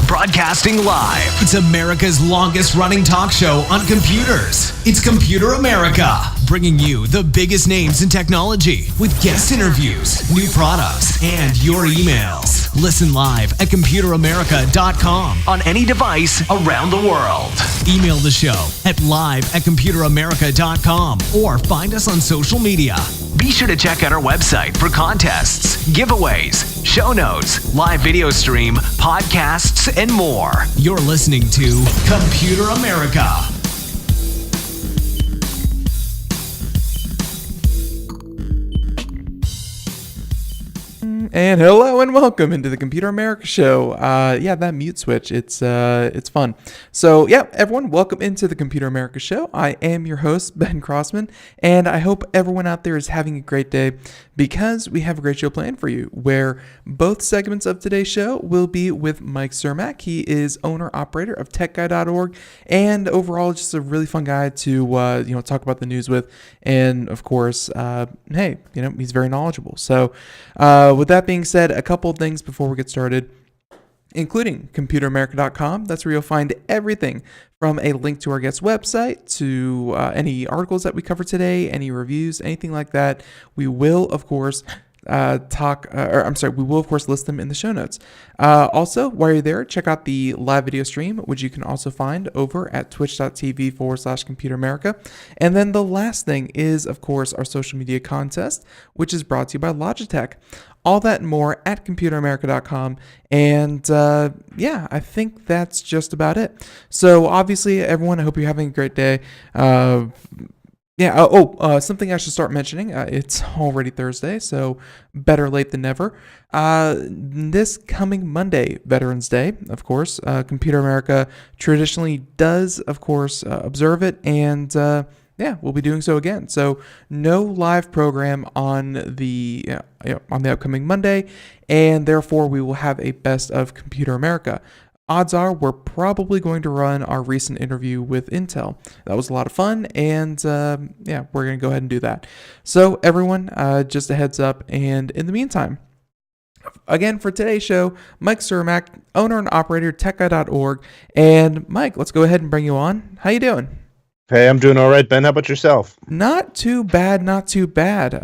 Broadcasting live. It's America's longest running talk show on computers. It's Computer America, bringing you the biggest names in technology with guest interviews, new products, and your emails. Listen live at computeramerica.com on any device around the world. Email the show at live@computeramerica.com or find us on social media. Be sure to check out our website for contests, giveaways, show notes, live video stream, podcasts, and more. You're listening to Computer America. And hello and welcome into the Computer America show. Yeah, that mute switch, it's fun. So yeah, everyone, welcome into the Computer America show. I am your host, Ben Crossman, and I hope everyone out there is having a great day because we have a great show planned for you where both segments of today's show will be with Mike Cermak. He is owner-operator of techguy.org and overall just a really fun guy to talk about the news with. And of course, hey, he's very knowledgeable. So with that being said, a couple of things before we get started, including computeramerica.com. That's where you'll find everything from a link to our guest website to any articles that we cover today, any reviews, anything like that. We will, of course, we will, of course, list them in the show notes. Also, while you're there, check out the live video stream, which you can also find over at twitch.tv/computeramerica. And then the last thing is, of course, our social media contest, which is brought to you by Logitech. All that and more at computeramerica.com. And yeah, I think that's just about it. So obviously, everyone, I hope you're having a great day. Something I should start mentioning. It's already Thursday, so better late than never. This coming Monday, Veterans Day, of course, Computer America traditionally does, of course, observe it, and we'll be doing so again. So no live program on the upcoming Monday, and therefore we will have a best of Computer America. Odds are we're probably going to run our recent interview with Intel. That was a lot of fun, and we're going to go ahead and do that. So everyone, just a heads up, and in the meantime, again, for today's show, Mike Cermak, owner and operator, techguy.org. And Mike, let's go ahead and bring you on. How you doing? Hey, I'm doing all right, Ben. How about yourself? Not too bad, not too bad.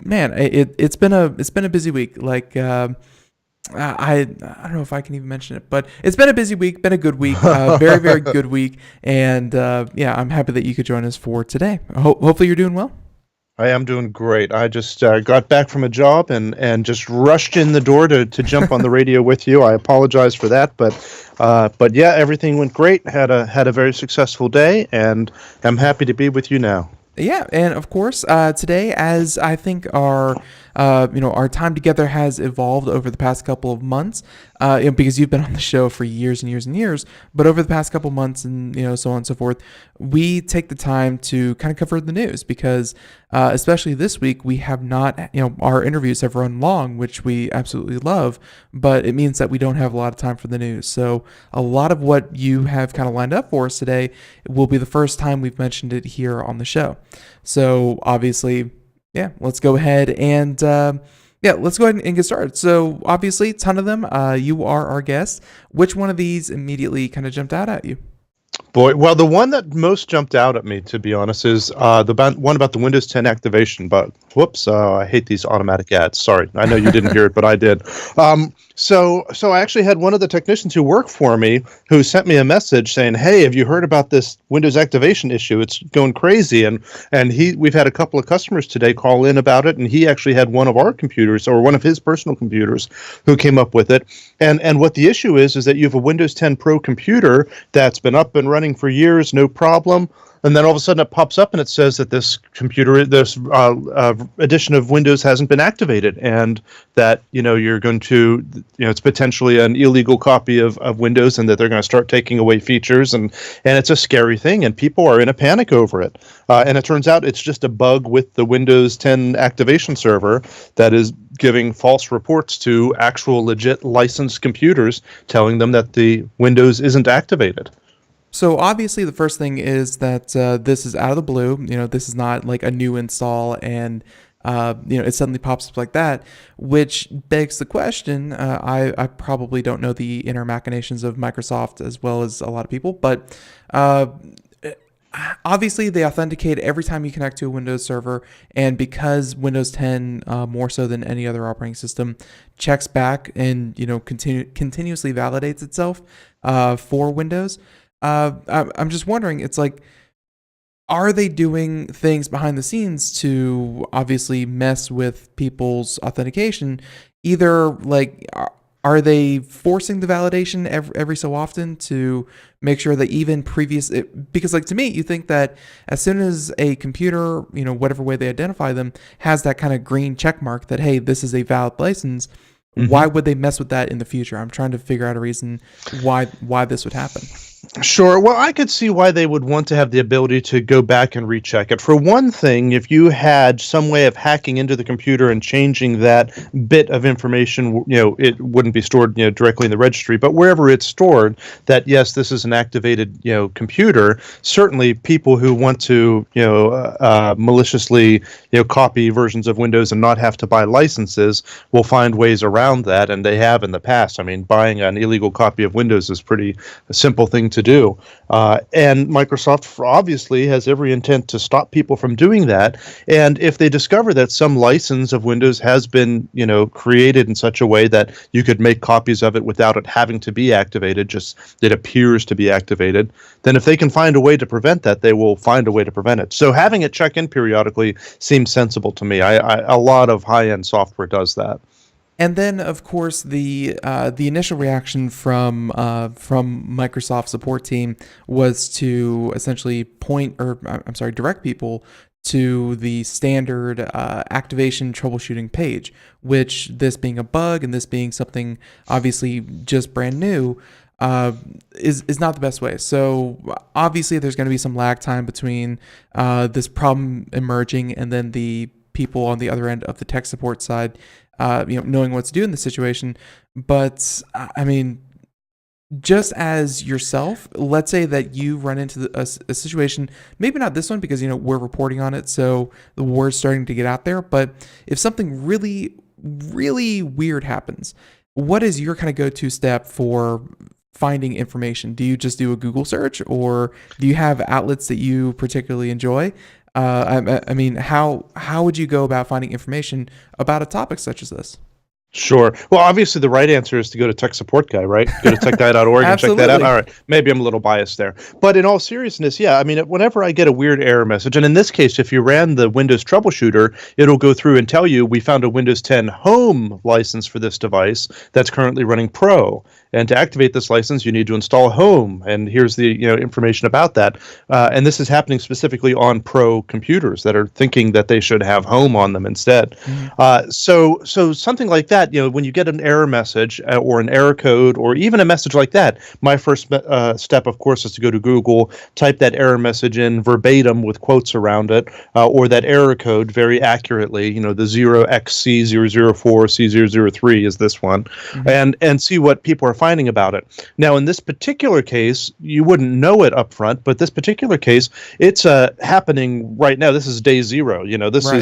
Man, it's been a busy week. Like, I don't know if I can even mention it, but it's been a busy week, been a good week, very, very good week. And I'm happy that you could join us for today. Hopefully you're doing well. I am doing great. I just got back from a job and just rushed in the door to jump on the radio with you. I apologize for that, but yeah, everything went great. Had a very successful day, and I'm happy to be with you now. Yeah, and of course, today, as I think our time together has evolved over the past couple of months, because you've been on the show for years and years and years, but over the past couple of months and so on and so forth, we take the time to kind of cover the news because, especially this week, we have not, our interviews have run long, which we absolutely love, but it means that we don't have a lot of time for the news. So a lot of what you have kind of lined up for us today will be the first time we've mentioned it here on the show. So obviously, let's go ahead and let's go ahead and get started. So obviously, a ton of them. You are our guest. Which one of these immediately kind of jumped out at you? Boy, well, the one that most jumped out at me, to be honest, is the one about the Windows 10 activation bug. Whoops, I hate these automatic ads. Sorry, I know you didn't hear it, but I did. So I actually had one of the technicians who work for me who sent me a message saying, "Hey, have you heard about this Windows activation issue? It's going crazy." And we've had a couple of customers today call in about it, and he actually had one of our computers or one of his personal computers who came up with it. And what the issue is that you have a Windows 10 Pro computer that's been up and running for years, no problem. And then all of a sudden it pops up and it says that this edition of Windows hasn't been activated, and that you're going to it's potentially an illegal copy of Windows, and that they're going to start taking away features, and it's a scary thing, and people are in a panic over it. And it turns out it's just a bug with the Windows 10 activation server that is giving false reports to actual legit licensed computers, telling them that the Windows isn't activated. So obviously the first thing is that this is out of the blue. This is not like a new install and it suddenly pops up like that, which begs the question. I probably don't know the inner machinations of Microsoft as well as a lot of people, but obviously they authenticate every time you connect to a Windows server, and because Windows 10 more so than any other operating system checks back and continuously validates itself for Windows. I'm just wondering, it's like, are they doing things behind the scenes to obviously mess with people's authentication? Either like, are they forcing the validation every so often to make sure that even because like to me, you think that as soon as a computer, whatever way they identify them, has that kind of green check mark that, hey, this is a valid license, why would they mess with that in the future? I'm trying to figure out a reason why this would happen. Sure. Well, I could see why they would want to have the ability to go back and recheck it. For one thing, if you had some way of hacking into the computer and changing that bit of information, it wouldn't be stored, directly in the registry, but wherever it's stored, that yes, this is an activated, computer. Certainly, people who want to, maliciously, copy versions of Windows and not have to buy licenses will find ways around that, and they have in the past. I mean, buying an illegal copy of Windows is a simple thing to do. And Microsoft obviously has every intent to stop people from doing that. And if they discover that some license of Windows has been, created in such a way that you could make copies of it without it having to be activated, just it appears to be activated, then if they can find a way to prevent that, they will find a way to prevent it. So having it check in periodically seems sensible to me. A lot of high-end software does that. And then, of course, the initial reaction from Microsoft support team was to essentially direct people to the standard activation troubleshooting page, which, this being a bug and this being something obviously just brand new, is not the best way. So obviously there's going to be some lag time between this problem emerging and then the people on the other end of the tech support side knowing what to do in the situation. But I mean, just as yourself, let's say that you run into a situation, maybe not this one because we're reporting on it, so the word's starting to get out there, but if something really, really weird happens, what is your kind of go-to step for finding information? Do you just do a Google search, or do you have outlets that you particularly enjoy? I mean, how would you go about finding information about a topic such as this? Sure. Well, obviously, the right answer is to go to Tech Support Guy, right? Go to techguy.org and check that out. All right. Maybe I'm a little biased there. But in all seriousness, yeah, I mean, whenever I get a weird error message, and in this case, if you ran the Windows troubleshooter, it'll go through and tell you, we found a Windows 10 Home license for this device that's currently running Pro. And to activate this license, you need to install Home. And here's the information about that. And this is happening specifically on Pro computers that are thinking that they should have Home on them instead. Mm-hmm. So something like that, when you get an error message or an error code or even a message like that, my first step, of course, is to go to Google, type that error message in verbatim with quotes around it, or that error code very accurately. The 0xC004 C003 is this one, mm-hmm. and see what people are finding about it. Now, in this particular case, you wouldn't know it up front, but this particular case, it's happening right now. This is day zero. This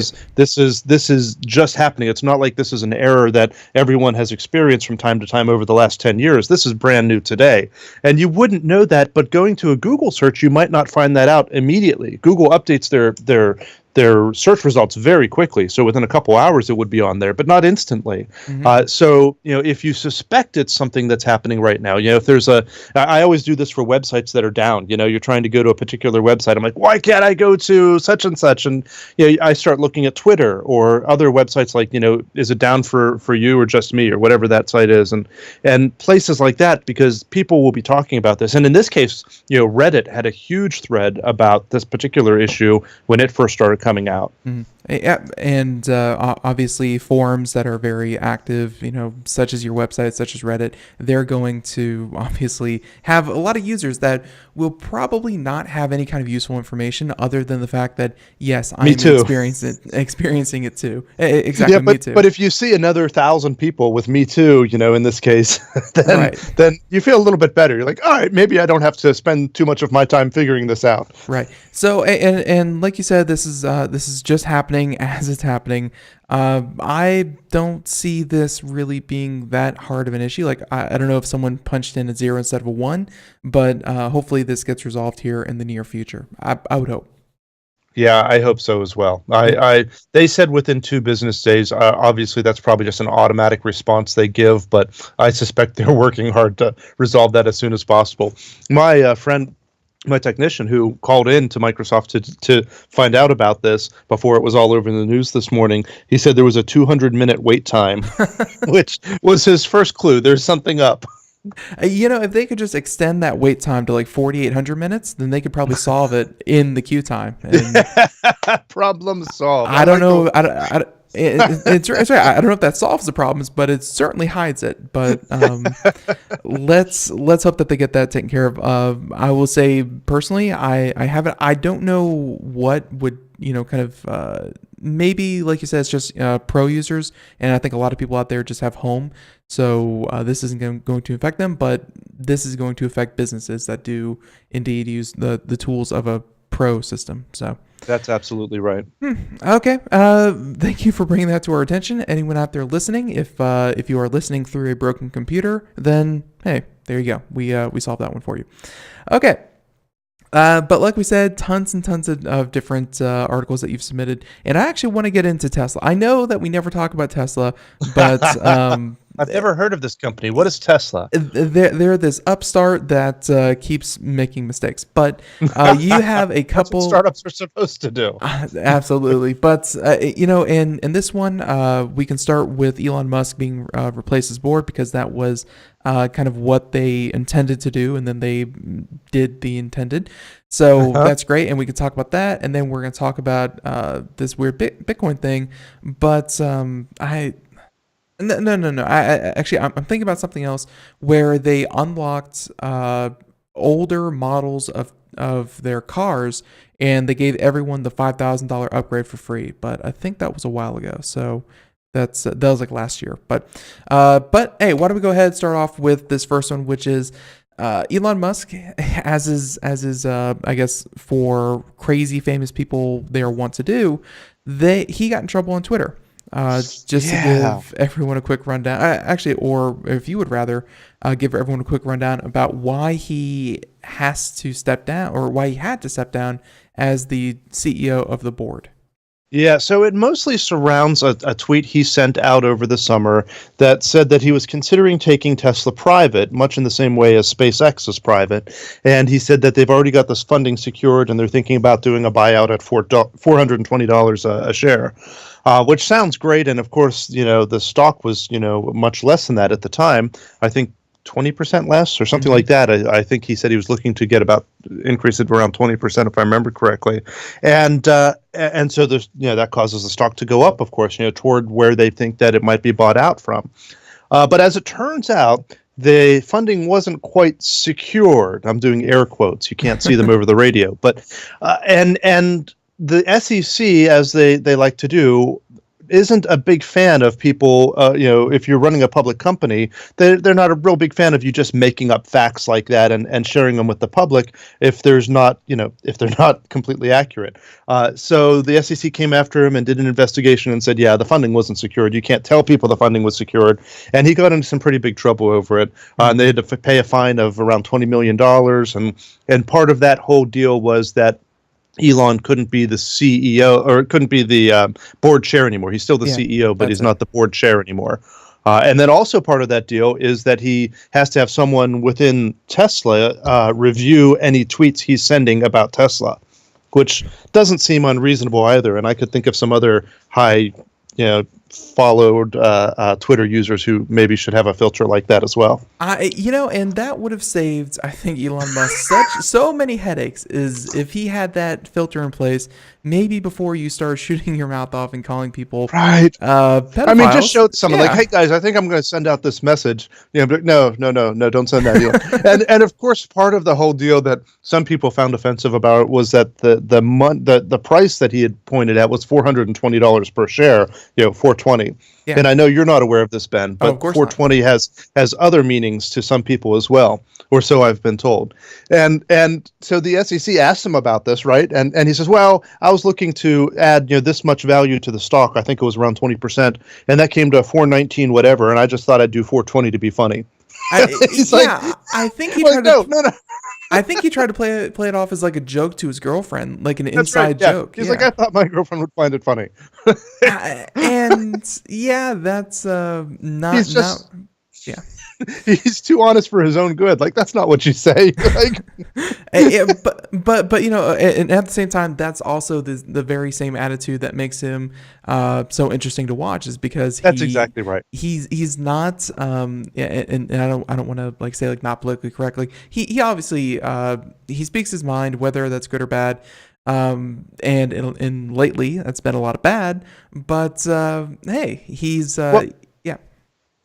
is just happening. It's not like this is an error that everyone has experienced from time to time over the last 10 years. This is brand new today. And you wouldn't know that, but going to a Google search, you might not find that out immediately. Google updates their their search results very quickly. So within a couple hours, it would be on there, but not instantly. Mm-hmm. So, if you suspect it's something that's happening right now, if there's I always do this for websites that are down. You're trying to go to a particular website. I'm like, why can't I go to such and such? And I start looking at Twitter or other websites like, is it down for you or just me or whatever that site is, and places like that, because people will be talking about this. And in this case, Reddit had a huge thread about this particular issue when it first started coming out. Mm-hmm. Yeah, and obviously forums that are very active, such as your website, such as Reddit, they're going to obviously have a lot of users that will probably not have any kind of useful information other than the fact that, yes, I'm experiencing it too. Exactly, yeah, me too. But if you see another 1,000 people with me too, in this case, then you feel a little bit better. You're like, all right, maybe I don't have to spend too much of my time figuring this out. Right. So, and like you said, this is just happening as it's happening. I don't see this really being that hard of an issue. Like, I don't know if someone punched in a 0 instead of a 1, but hopefully this gets resolved here in the near future. I would hope. Yeah, I hope so as well. They said within 2 business days. Obviously, that's probably just an automatic response they give, but I suspect they're working hard to resolve that as soon as possible. My friend, my technician who called in to Microsoft to find out about this before it was all over the news this morning, he said there was a 200-minute wait time, which was his first clue. There's something up. If they could just extend that wait time to like 4,800 minutes, then they could probably solve it in the queue time. And problem solved. I don't know. It's right. I don't know if that solves the problems, but it certainly hides it. But let's hope that they get that taken care of. I will say personally, I haven't. I don't know what would kind of maybe, like you said, it's just pro users, and I think a lot of people out there just have home, so this isn't going to affect them, but this is going to affect businesses that do indeed use the tools of a pro system. So that's absolutely right. Okay. Thank you for bringing that to our attention. Anyone out there listening, if you are listening through a broken computer, then hey, there you go. We solved that one for you. Okay. But like we said, tons and tons of different articles that you've submitted, and I actually want to get into Tesla. I know that we never talk about Tesla, but I've never heard of this company. What is Tesla? They're this upstart that keeps making mistakes, but you have a couple. That's what startups are supposed to do. Absolutely, but in this one, we can start with Elon Musk being replaced as board, because that was kind of what they intended to do, and then they did the intended. So that's great, and we can talk about that, and then we're going to talk about this weird Bitcoin thing. But No. I'm thinking about something else where they unlocked older models of their cars, and they gave everyone the $5,000 upgrade for free. But I think that was a while ago. So that was like last year. But hey, why don't we go ahead and start off with this first one, which is Elon Musk, as is I guess for crazy famous people they are wont to do, he got in trouble on Twitter. To give everyone a quick rundown, or if you would rather give everyone a quick rundown about why he has to step down, or why he had to step down as the CEO of the board. Yeah, so it mostly surrounds a tweet he sent out over the summer that said that he was considering taking Tesla private, much in the same way as SpaceX is private. And he said that they've already got this funding secured, and they're thinking about doing a buyout at $420 a share. Which sounds great, and of course, the stock was, much less than that at the time. I think 20% less or something like that. I think he said he was looking to get increase it around 20%, if I remember correctly, and so there's that causes the stock to go up, of course, toward where they think that it might be bought out from. But as it turns out, the funding wasn't quite secured. I'm doing air quotes. You can't see them over the radio, but and the SEC, as they like to do, isn't a big fan of people, if you're running a public company, they're not a real big fan of you just making up facts like that and sharing them with the public if they're not completely accurate. So the SEC came after him and did an investigation and said, yeah, the funding wasn't secured. You can't tell people the funding was secured. And he got into some pretty big trouble over it. And they had to pay a fine of around $20 million. And part of that whole deal was that Elon couldn't be the CEO or couldn't be the board chair anymore. He's still the Yeah, CEO, but he's that's it. not the board chair anymore. And then also part of that deal is that he has to have someone within Tesla review any tweets he's sending about Tesla, which doesn't seem unreasonable either. And I could think of some other high, followed Twitter users who maybe should have a filter like that as well. And that would have saved, I think, Elon Musk so many headaches. Is if he had that filter in place, maybe before you start shooting your mouth off and calling people Right. pedophiles. I mean, just show someone like, Yeah. "Hey guys, I think I'm going to send out this message." But no, don't send that. And of course, part of the whole deal that some people found offensive about it was that the price that he had pointed at was $420 per share. 420. Yeah. And I know you're not aware of this, Ben, but of course 420 has other meanings to some people as well, or so I've been told. And so the SEC asked him about this, right? And he says, "Well, I was looking to add this much value to the stock. I think it was around 20%, and that came to 419 whatever. And I just thought I'd do 420 to be funny." He's I think he like, tried to. no. I think he tried to play it off as like a joke to his girlfriend, like an That's inside right. Yeah. joke. He's like, "I thought my girlfriend would find it funny." And yeah, that's not. He's just. not, yeah. He's too honest for his own good. Like, that's not what you say. Like, but and at the same time, that's also the very same attitude that makes him so interesting to watch, is because that's exactly right. He's not and I don't want to like say like not politically correct. Like he obviously he speaks his mind, whether that's good or bad. And lately that's been a lot of bad, but hey, he's yeah.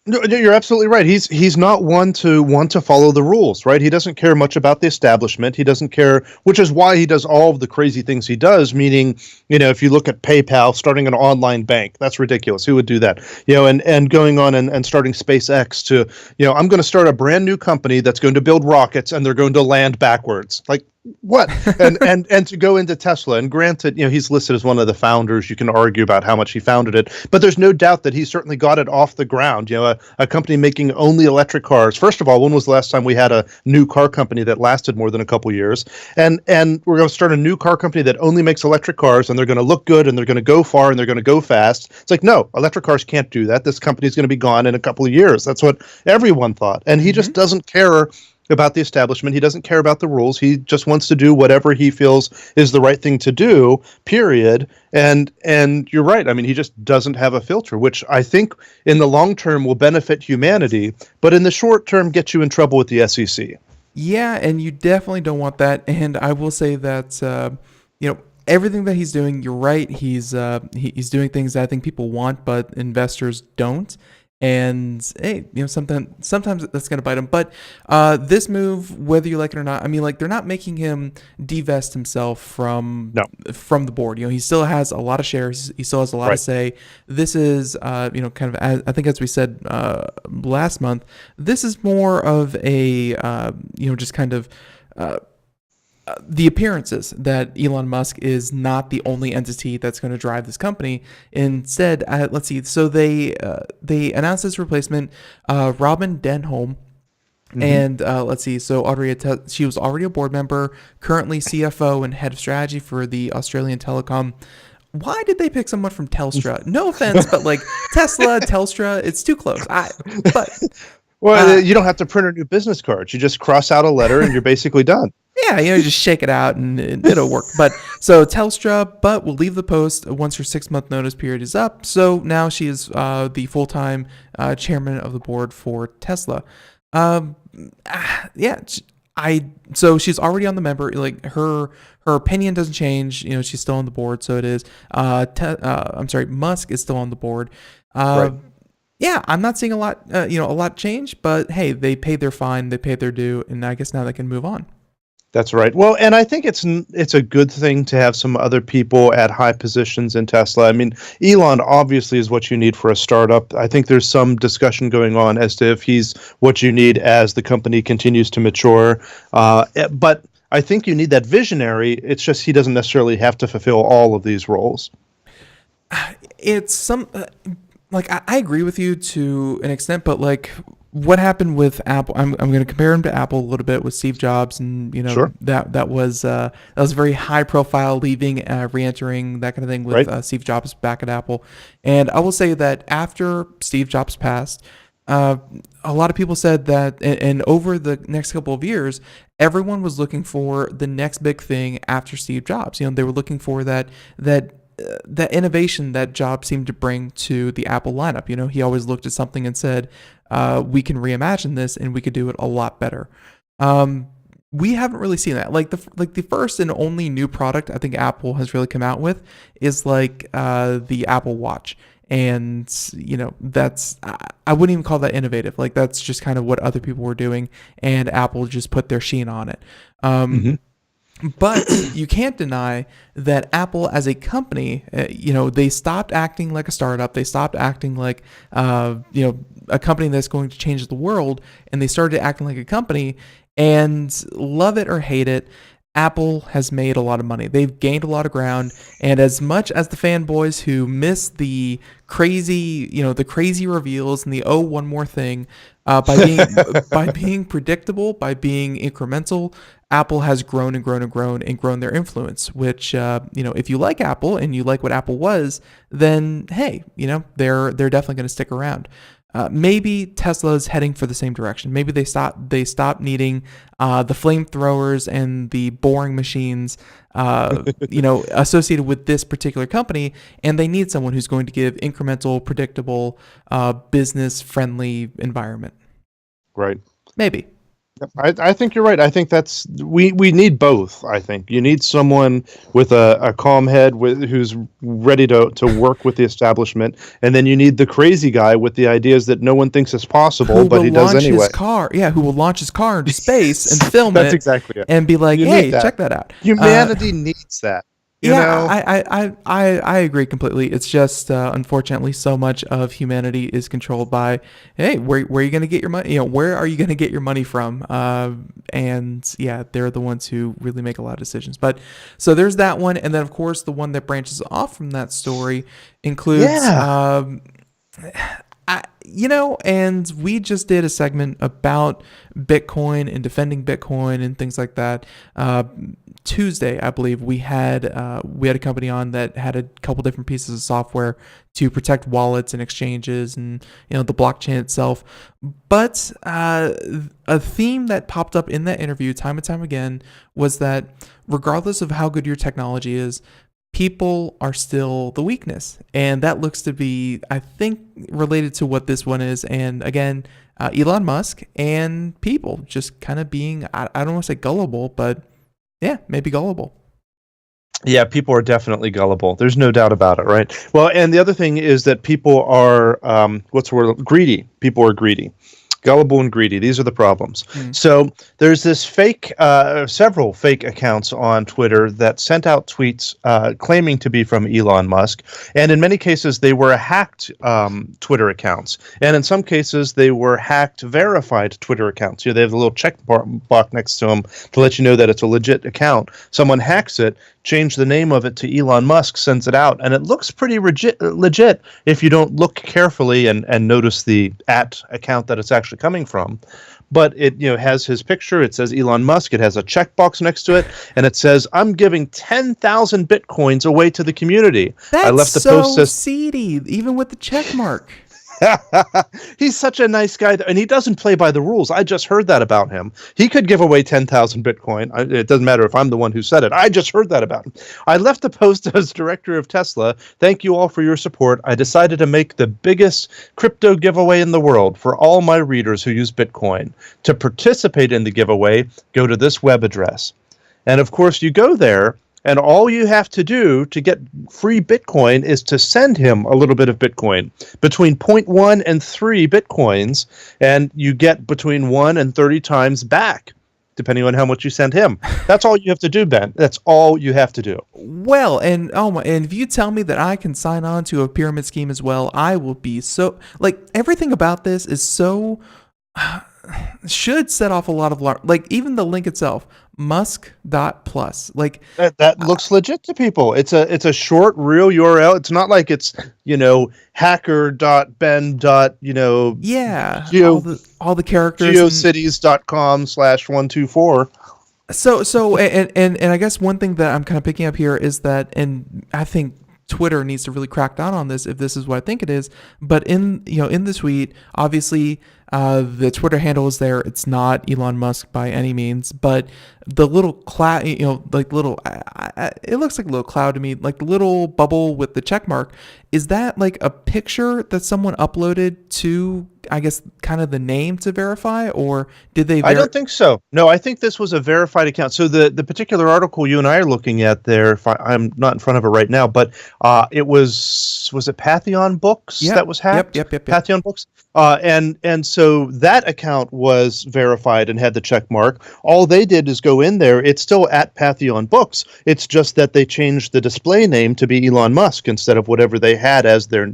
No, you're absolutely right. He's not one to want to follow the rules, right? He doesn't care much about the establishment. He doesn't care, which is why he does all of the crazy things he does. Meaning, if you look at PayPal, starting an online bank, that's ridiculous. Who would do that? And going on and starting SpaceX to, I'm going to start a brand new company that's going to build rockets and they're going to land backwards. Like, what? And to go into Tesla, and granted, he's listed as one of the founders. You can argue about how much he founded it, but there's no doubt that he certainly got it off the ground. A company making only electric cars. First of all, when was the last time we had a new car company that lasted more than a couple years? And we're going to start a new car company that only makes electric cars, and they're going to look good, and they're going to go far, and they're going to go fast. It's like, no, electric cars can't do that. This company's going to be gone in a couple of years. That's what everyone thought, and he just doesn't care about the establishment. He doesn't care about the rules. He just wants to do whatever he feels is the right thing to do, period. And you're right. I mean, he just doesn't have a filter, which I think in the long term will benefit humanity, but in the short term gets you in trouble with the SEC. Yeah, and you definitely don't want that. And I will say that everything that he's doing, you're right. He's doing things that I think people want, but investors don't. And hey, sometimes that's gonna bite him. But this move, whether you like it or not, I mean, like, they're not making him divest himself from the board. He still has a lot of shares. He still has a lot to say. This is kind of, I think, as we said last month, this is more of a just kind of the appearances that Elon Musk is not the only entity that's going to drive this company. Instead, let's see. So they announced his replacement, Robin Denholm. And let's see. So she was already a board member, currently CFO and head of strategy for the Australian telecom. Why did they pick someone from Telstra? No offense, but like Tesla, Telstra, it's too close. You don't have to print a new business card. You just cross out a letter and you're basically done. Yeah, just shake it out and it'll work. But so Telstra, but will leave the post once her 6-month notice period is up. So now she is the full-time chairman of the board for Tesla. So she's already on the member. Like her opinion doesn't change. She's still on the board. So it is. Musk is still on the board. Right. Yeah, I'm not seeing a lot change. But hey, they paid their fine, they paid their due, and I guess now they can move on. That's right. Well, and I think it's a good thing to have some other people at high positions in Tesla. I mean, Elon obviously is what you need for a startup. I think there's some discussion going on as to if he's what you need as the company continues to mature. But I think you need that visionary. It's just he doesn't necessarily have to fulfill all of these roles. It's I agree with you to an extent, but like, what happened with Apple. I'm going to compare him to Apple a little bit with Steve Jobs, and Sure. that was very high profile, leaving, re-entering, that kind of thing with Right. Steve Jobs back at Apple. And I will say that after Steve Jobs passed, uh, a lot of people said that, and over the next couple of years, everyone was looking for the next big thing after Steve Jobs. They were looking for that innovation that Jobs seemed to bring to the Apple lineup. He always looked at something and said, we can reimagine this and we could do it a lot better. We haven't really seen that. Like the first and only new product I think Apple has really come out with is like the Apple Watch. And that's, I wouldn't even call that innovative. Like, that's just kind of what other people were doing, and Apple just put their sheen on it. Mm-hmm. But you can't deny that Apple as a company, they stopped acting like a startup. They stopped acting like, a company that's going to change the world, and they started acting like a company. And love it or hate it, Apple has made a lot of money. They've gained a lot of ground, and as much as the fanboys who miss the crazy, the crazy reveals and the one more thing, by being predictable, by being incremental, Apple has grown and grown and grown and grown their influence. Which, if you like Apple and you like what Apple was, then hey, they're definitely going to stick around. Maybe Tesla is heading for the same direction. Maybe they stop needing the flamethrowers and the boring machines, associated with this particular company, and they need someone who's going to give incremental, predictable, business-friendly environment. Right. Maybe. I think you're right. I think that's we need both. I think you need someone with a calm head who's ready to work with the establishment, and then you need the crazy guy with the ideas that no one thinks is possible, but he does anyway. Who will launch his car into space and film That's it exactly it. and be like, hey, check that out. Humanity needs that. I agree completely. It's just unfortunately so much of humanity is controlled by, hey, where are you going to get your money? Where are you going to get your money from? And yeah, they're the ones who really make a lot of decisions. But so there's that one, and then of course the one that branches off from that story includes. And we just did a segment about Bitcoin and defending Bitcoin and things like that. Tuesday, I believe, we had a company on that had a couple different pieces of software to protect wallets and exchanges and the blockchain itself. But a theme that popped up in that interview time and time again was that regardless of how good your technology is, people are still the weakness. And that looks to be, I think, related to what this one is. And again, Elon Musk and people just kind of being, I don't want to say gullible, but yeah, maybe gullible. Yeah, people are definitely gullible. There's no doubt about it, right? Well, and the other thing is that people are, greedy. People are greedy. Gullible and greedy. These are the problems. So there's this several fake accounts on Twitter that sent out tweets claiming to be from Elon Musk. And in many cases, they were hacked Twitter accounts. And in some cases, they were hacked verified Twitter accounts. They have a little check box next to them to let you know that it's a legit account. Someone hacks it, change the name of it to Elon Musk, sends it out, and it looks pretty legit if you don't look carefully and notice the account that it's actually coming from. But it has his picture, it says Elon Musk, it has a checkbox next to it, and it says, I'm giving 10,000 Bitcoins away to the community. That's I left the so post seedy, even with the check mark. He's such a nice guy, and he doesn't play by the rules. I just heard that about him. He could give away 10,000 Bitcoin. It doesn't matter if I'm the one who said it. I just heard that about him. I left the post as director of Tesla. Thank you all for your support. I decided to make the biggest crypto giveaway in the world for all my readers who use Bitcoin. To participate in the giveaway, go to this web address. And of course, you go there, and all you have to do to get free Bitcoin is to send him a little bit of Bitcoin, between 0.1 and 3 Bitcoins, and you get between 1 and 30 times back, depending on how much you send him. That's all you have to do, Ben. That's all you have to do. Well, and if you tell me that I can sign on to a pyramid scheme as well, I will be so, everything about this is so should set off a lot of alarm. Like even the link itself, musk.plus. Like That looks legit to people. It's a short real URL. It's not like it's hacker.ben. yeah, Geo all the characters geocities.com/124. So and I guess one thing that I'm kind of picking up here is that, and I think Twitter needs to really crack down on this if this is what I think it is. But in the tweet, obviously the Twitter handle is there. It's not Elon Musk by any means, but the little cloud, like little, it looks like a little cloud to me, like the little bubble with the check mark. Is that like a picture that someone uploaded to, I guess, kind of the name to verify, or did they? I don't think so. No, I think this was a verified account. So the particular article you and I are looking at there, if I'm not in front of it right now, but it was it Pantheon Books that was hacked? Yep. Pantheon Books. And so that account was verified and had the check mark. All they did is go in there. It's still at Pantheon Books. It's just that they changed the display name to be Elon Musk instead of whatever they had as their,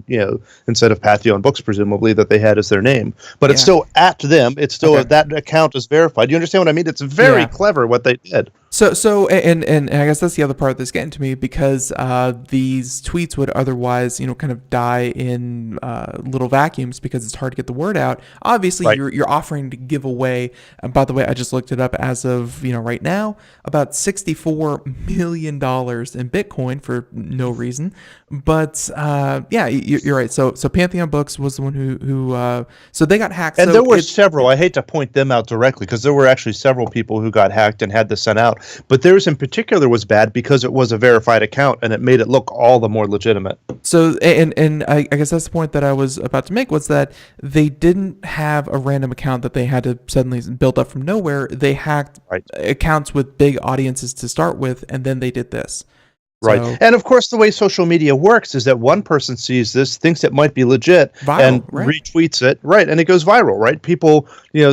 instead of Pantheon Books, presumably, that they had as their name. But it's still at them. It's still that account is verified. You understand what I mean? It's very clever what they did. So and I guess that's the other part that's getting to me, because these tweets would otherwise, kind of die in little vacuums because it's hard to get the word out. Obviously, you're offering to give away. By the way, I just looked it up as of right now, about $64 million in Bitcoin for no reason. But you're right. So Pantheon Books was the one who so they got hacked. And there were several. I hate to point them out directly because there were actually several people who got hacked and had this sent out. But theirs in particular was bad because it was a verified account and it made it look all the more legitimate. So, and I guess that's the point that I was about to make, was that they didn't have a random account that they had to suddenly build up from nowhere. They hacked accounts with big audiences to start with, and then they did this. Right. So, and of course, the way social media works is that one person sees this, thinks it might be legit, and retweets it. Right. And it goes viral. Right. People,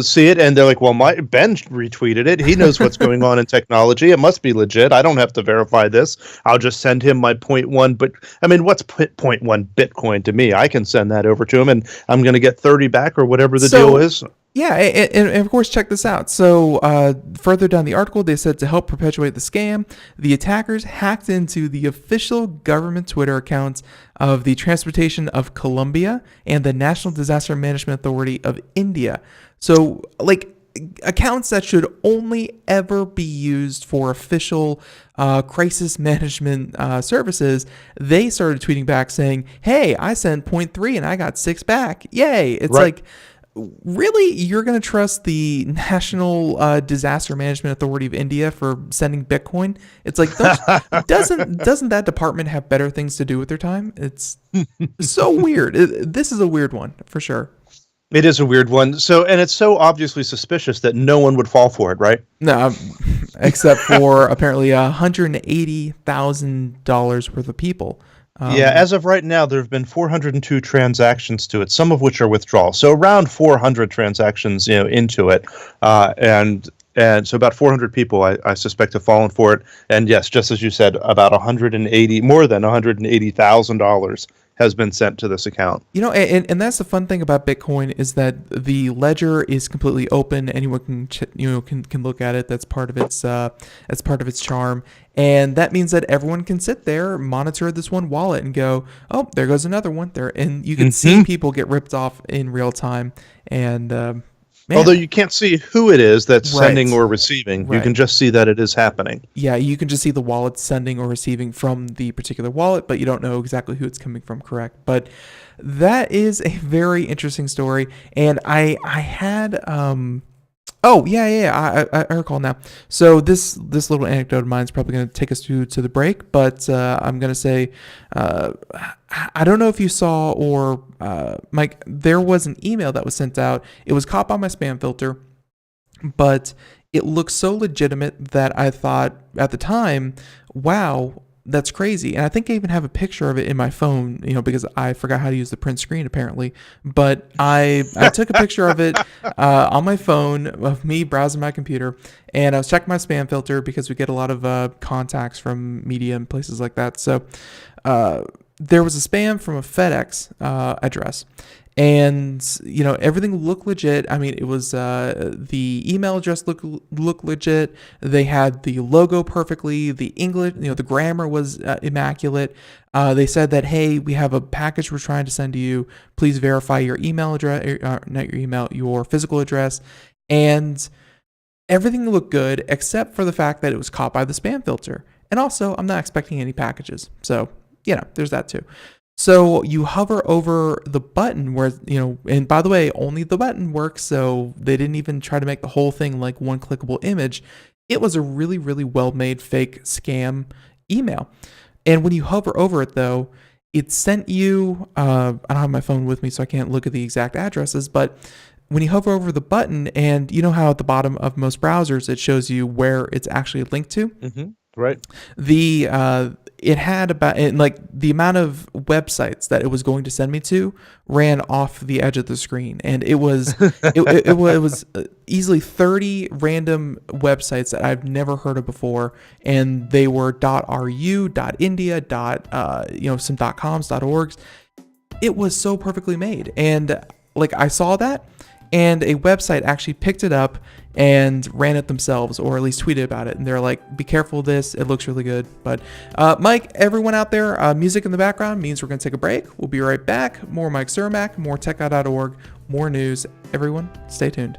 see it and they're like, well, Ben retweeted it. He knows what's going on in technology. It must be legit. I don't have to verify this. I'll just send him my 0.1. But I mean, what's 0.1 Bitcoin to me? I can send that over to him and I'm going to get 30 back or whatever the deal is. Yeah, and of course, check this out. So further down the article, they said to help perpetuate the scam, the attackers hacked into the official government Twitter accounts of the Transportation of Colombia and the National Disaster Management Authority of India. So, like, accounts that should only ever be used for official crisis management services, they started tweeting back saying, hey, I sent 0.3 and I got 6 back. Yay. It's like, really, you're going to trust the National Disaster Management Authority of India for sending Bitcoin? It's like, doesn't that department have better things to do with their time? It's so weird. This is a weird one for sure. It is a weird one. So, and it's so obviously suspicious that no one would fall for it, right? No, except for apparently $180,000 worth of people. As of right now, there have been 402 transactions to it, some of which are withdrawals. So around 400 transactions, into it, and so about 400 people, I suspect, have fallen for it. And yes, just as you said, about more than $180,000 has been sent to this account. And that's the fun thing about Bitcoin, is that the ledger is completely open. Anyone can look at it. That's part of its charm. And that means that everyone can sit there, monitor this one wallet, and go, oh, there goes another one there. And you can see people get ripped off in real time. And although you can't see who it is that's sending or receiving, you can just see that it is happening. Yeah, you can just see the wallet sending or receiving from the particular wallet, but you don't know exactly who it's coming from, correct? But that is a very interesting story. And I had... I recall now. So this little anecdote of mine is probably going to take us to the break, but I'm going to say, I don't know if you saw or, Mike, there was an email that was sent out. It was caught by my spam filter, but it looked so legitimate that I thought at the time, wow, that's crazy. And I think I even have a picture of it in my phone, because I forgot how to use the print screen apparently. But I took a picture of it on my phone of me browsing my computer, and I was checking my spam filter because we get a lot of contacts from media and places like that. So there was a spam from a FedEx address. And, everything looked legit. I mean, it was the email address looked legit. They had the logo perfectly. The English, the grammar was immaculate. They said that, hey, we have a package we're trying to send to you. Please verify your email address, not your email, your physical address. And everything looked good except for the fact that it was caught by the spam filter. And also, I'm not expecting any packages. So, there's that too. So you hover over the button where, and by the way, only the button works. So they didn't even try to make the whole thing like one clickable image. It was a really, really well-made fake scam email. And when you hover over it, though, it sent you, I don't have my phone with me, so I can't look at the exact addresses, but when you hover over the button, and you know how at the bottom of most browsers, it shows you where it's actually linked to? Mm-hmm. Right. It had about, and like the amount of websites that it was going to send me to ran off the edge of the screen, and it was it was easily 30 random websites that I've never heard of before, and they were .ru, .india, some .coms, .orgs. It was so perfectly made, and like I saw that, and a website actually picked it up and ran it themselves, or at least tweeted about it. And they're like, be careful of this. It looks really good. But Mike, everyone out there, music in the background means we're going to take a break. We'll be right back. More Mike Cermak, more techguy.org, more news. Everyone, stay tuned.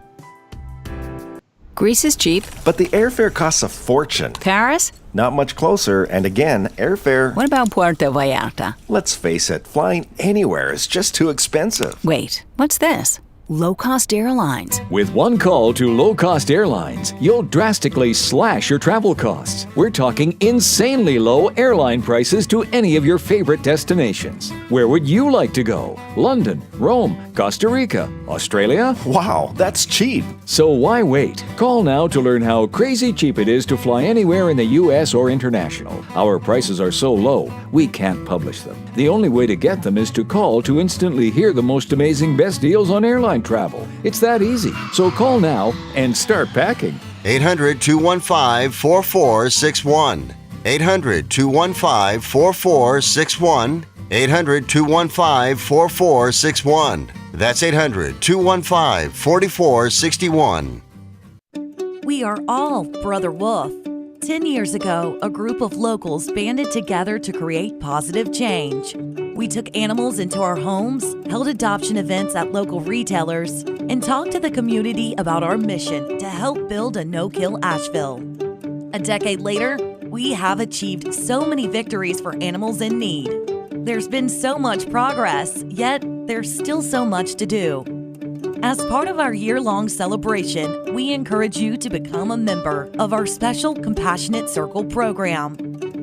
Greece is cheap. But the airfare costs a fortune. Paris? Not much closer, and again, airfare... What about Puerto Vallarta? Let's face it, flying anywhere is just too expensive. Wait, what's this? Low-cost airlines. With one call to low-cost airlines, you'll drastically slash your travel costs. We're talking insanely low airline prices to any of your favorite destinations. Where would you like to go? London, Rome, Costa Rica, Australia? Wow, that's cheap. So why wait? Call now to learn how crazy cheap it is to fly anywhere in the U.S. or international. Our prices are so low, we can't publish them. The only way to get them is to call to instantly hear the most amazing best deals on airline travel. It's that easy. So call now and start packing. 800-215-4461. 800-215-4461. 800-215-4461. That's 800-215-4461. We are all Brother Wolf. 10 years ago, a group of locals banded together to create positive change. We took animals into our homes, held adoption events at local retailers, and talked to the community about our mission to help build a no-kill Asheville. A decade later, we have achieved so many victories for animals in need. There's been so much progress, yet there's still so much to do. As part of our year-long celebration, we encourage you to become a member of our special Compassionate Circle program.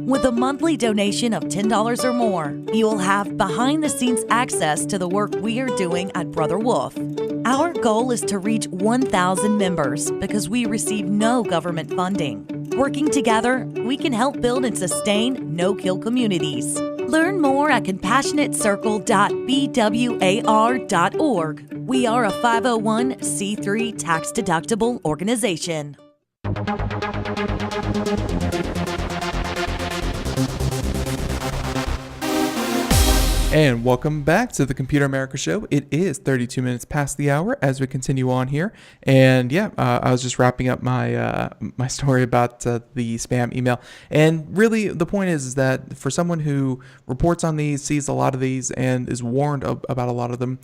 With a monthly donation of $10 or more, you will have behind-the-scenes access to the work we are doing at Brother Wolf. Our goal is to reach 1,000 members because we receive no government funding. Working together, we can help build and sustain no-kill communities. Learn more at compassionatecircle.bwar.org. We are a 501c3 tax-deductible organization. And welcome back to the Computer America Show. It is 32 minutes past the hour as we continue on here. And I was just wrapping up my my story about the spam email. And really, the point is that for someone who reports on these, sees a lot of these, and is warned about a lot of them,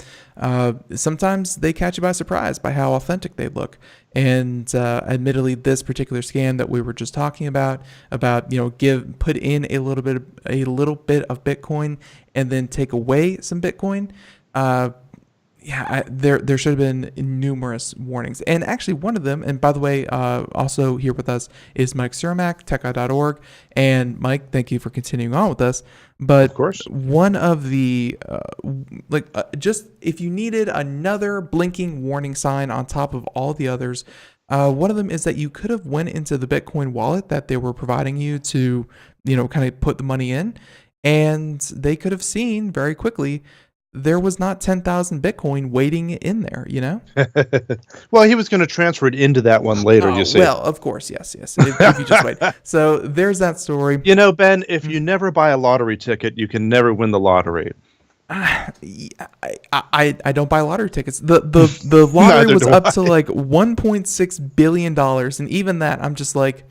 sometimes they catch you by surprise by how authentic they look. And admittedly, this particular scam that we were just talking about put in a little bit of Bitcoin and then take away some Bitcoin. There should have been numerous warnings. And actually one of them, and by the way, also here with us is Mike Cermak, techguy.org. And Mike, thank you for continuing on with us. But of course, one of the, just if you needed another blinking warning sign on top of all the others, one of them is that you could have went into the Bitcoin wallet that they were providing you to, kind of put the money in. And they could have seen very quickly there was not 10,000 Bitcoin waiting in there, Well, he was going to transfer it into that one later, you see. Well, of course, yes. If you just wait. So there's that story. Ben, if you never buy a lottery ticket, you can never win the lottery. I don't buy lottery tickets. The lottery Neither was do up I. to like $1.6 billion, and even that, I'm just like,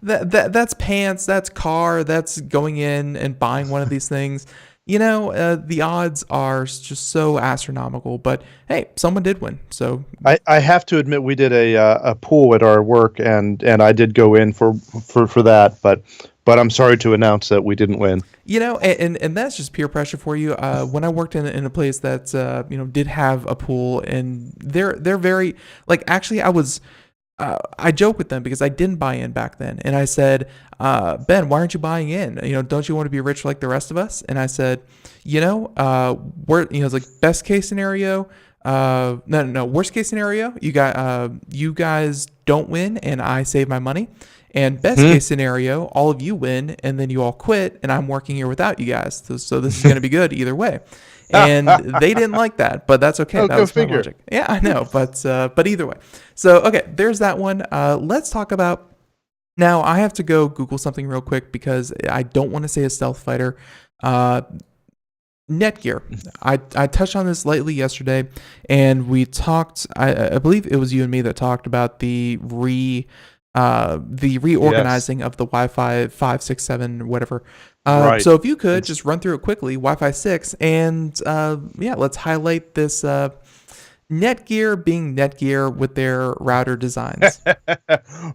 that's pants, that's car, that's going in and buying one of these things. The odds are just so astronomical. But hey, someone did win, so I have to admit we did a pool at our work, and I did go in for that, but I'm sorry to announce that we didn't win. and that's just peer pressure for you. When I worked in a place that did have a pool, and they're very like, actually I joke with them because I didn't buy in back then, and I said, Ben, why aren't you buying in? Don't you want to be rich like the rest of us? And I said, it's like best case scenario. No. Worst case scenario, you guys don't win, and I save my money. And best case scenario, all of you win, and then you all quit, and I'm working here without you guys. So this is going to be good either way. And they didn't like that, but that's okay. Oh, That go was figure. my logic. Yeah, I know, but either way. So okay, there's that one. Let's talk about. Now I have to go Google something real quick because I don't want to say a stealth fighter. Netgear. I touched on this lightly yesterday, and we talked. I believe it was you and me that talked about the reorganizing of the Wi-Fi 5, 6, 7, whatever. Right. So if you could just run through it quickly, Wi-Fi 6, and let's highlight this Netgear being Netgear with their router designs.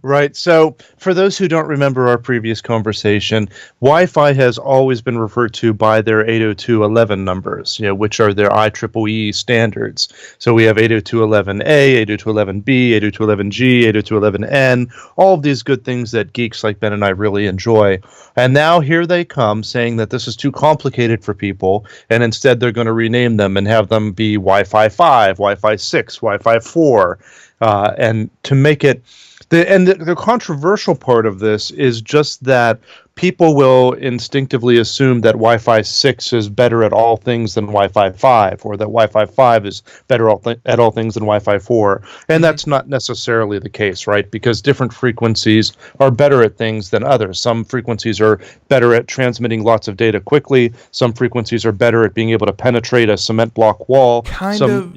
Right. So, for those who don't remember our previous conversation, Wi-Fi has always been referred to by their 802.11 numbers, which are their IEEE standards. So we have 802.11a, 802.11b, 802.11g, 802.11n, all of these good things that geeks like Ben and I really enjoy. And now here they come saying that this is too complicated for people, and instead they're going to rename them and have them be Wi-Fi 5, Wi-Fi 6, Wi-Fi 4, and to make it the controversial part of this is just that people will instinctively assume that Wi-Fi 6 is better at all things than Wi-Fi 5, or that Wi-Fi 5 is better at all things than Wi-Fi 4. And that's not necessarily the case, right? Because different frequencies are better at things than others. Some frequencies are better at transmitting lots of data quickly. Some frequencies are better at being able to penetrate a cement block wall. Kind of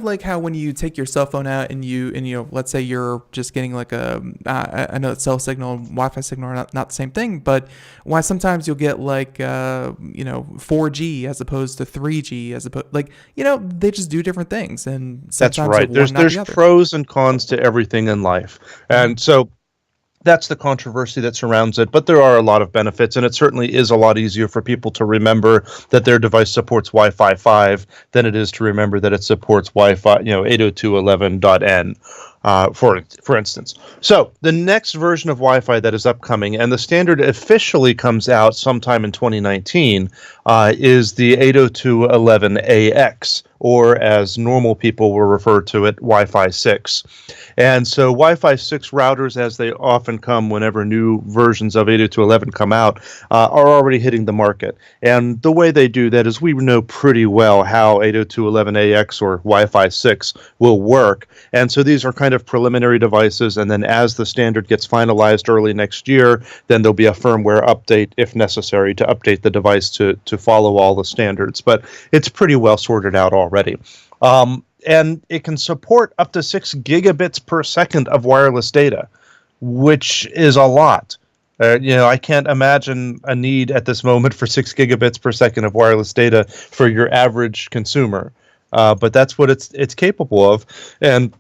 like how when you take your cell phone out and let's say you're just getting like I know it's cell signal and Wi-Fi signal are not the same thing, but why sometimes you'll get like 4G as opposed to 3G they just do different things, and that's sometimes right. There's the pros and cons to everything in life, and so that's the controversy that surrounds it. But there are a lot of benefits, and it certainly is a lot easier for people to remember that their device supports Wi-Fi 5 than it is to remember that it supports Wi-Fi 802.11.n. For instance. So the next version of Wi-Fi that is upcoming, and the standard officially comes out sometime in 2019, is the 802.11ax, or as normal people will refer to it, Wi-Fi 6. And so Wi-Fi 6 routers, as they often come whenever new versions of 802.11 come out, are already hitting the market. And the way they do that is we know pretty well how 802.11ax or Wi-Fi 6 will work. And so these are kind of preliminary devices, and then as the standard gets finalized early next year, then there'll be a firmware update if necessary to update the device to follow all the standards. But it's pretty well sorted out already. And it can support up to 6 gigabits per second of wireless data, which is a lot. I can't imagine a need at this moment for 6 gigabits per second of wireless data for your average consumer. But that's what it's capable of, and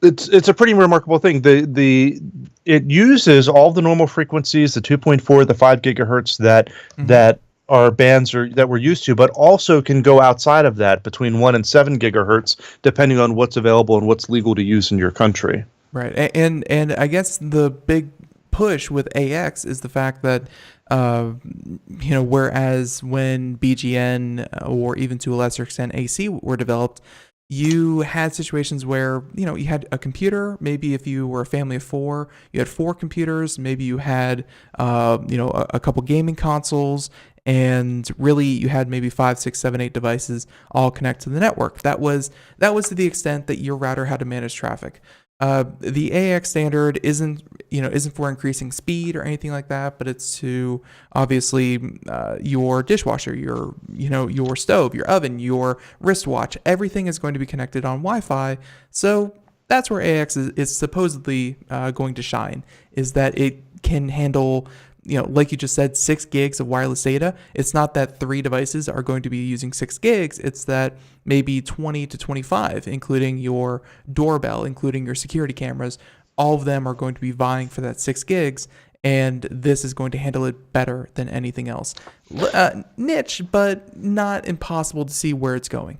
it's a pretty remarkable thing. It uses all the normal frequencies, the 2.4, the 5 gigahertz that are bands that we're used to, but also can go outside of that between 1 and 7 gigahertz, depending on what's available and what's legal to use in your country. Right, and I guess the big push with AX is the fact that whereas when BGN or even to a lesser extent AC were developed, you had situations where you had a computer. Maybe if you were a family of 4, you had 4 computers. Maybe you had a couple gaming consoles, and really you had maybe 5, 6, 7, 8 devices all connect to the network. That was to the extent that your router had to manage traffic. The AX standard isn't for increasing speed or anything like that, but it's to obviously your dishwasher, your stove, your oven, your wristwatch. Everything is going to be connected on Wi-Fi. So that's where AX is supposedly going to shine, is that it can handle, like you just said, 6 gigs of wireless data. It's not that 3 devices are going to be using 6 gigs. It's that maybe 20 to 25, including your doorbell, including your security cameras. All of them are going to be vying for that 6 gigs, and this is going to handle it better than anything else. Niche, but not impossible to see where it's going.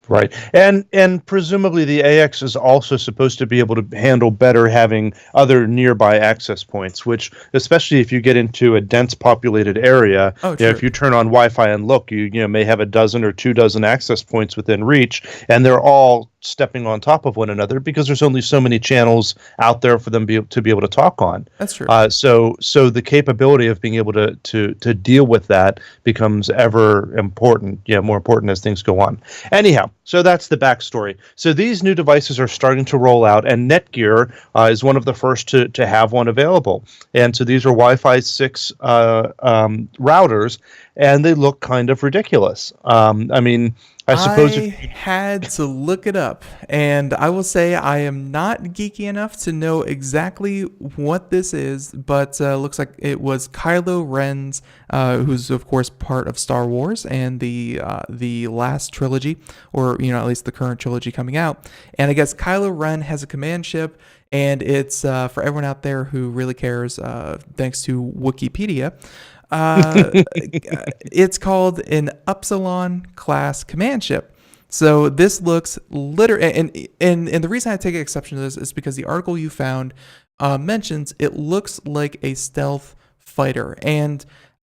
Right. And presumably the AX is also supposed to be able to handle better having other nearby access points, which, especially if you get into a dense populated area, if you turn on Wi-Fi and look, you may have a dozen or 2 dozen access points within reach, and they're all stepping on top of one another because there's only so many channels out there for them to be able to talk on. That's true. So the capability of being able to deal with that becomes ever important, more important as things go on. Anyhow, so that's the backstory. So these new devices are starting to roll out, and Netgear is one of the first to have one available. And so these are Wi-Fi 6 routers, and they look kind of ridiculous. I suppose I had to look it up, and I will say I am not geeky enough to know exactly what this is, but looks like it was Kylo Ren's, who's of course part of Star Wars and the last trilogy, or at least the current trilogy coming out. And I guess Kylo Ren has a command ship, and it's for everyone out there who really cares, thanks to Wikipedia. It's called an Upsilon class command ship. So this looks literally, and the reason I take exception to this is because the article you found mentions it looks like a stealth fighter. And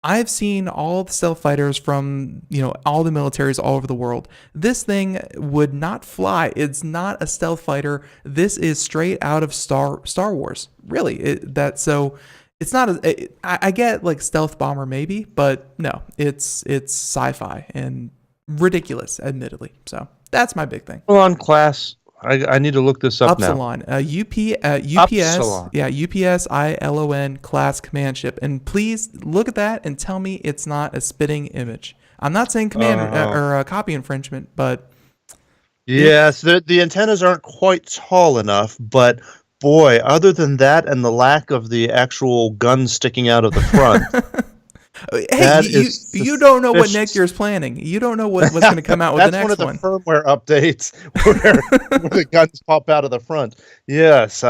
I've seen all the stealth fighters from, all the militaries all over the world. This thing would not fly. It's not a stealth fighter. This is straight out of Star Wars. Really, it's not I get like stealth bomber maybe, but no, it's sci-fi and ridiculous, admittedly. So that's my big thing. Upsilon class. I need to look this up Upsilon, now. UPS, Upsilon. UPS ILON class command ship. And please look at that and tell me it's not a spitting image. I'm not saying or copy infringement, but yes, the antennas aren't quite tall enough, but boy, other than that and the lack of the actual gun sticking out of the front. Hey, you don't know what Netgear is planning. You don't know what's going to come out with the next one. That's one of the firmware updates where the guns pop out of the front. Yes,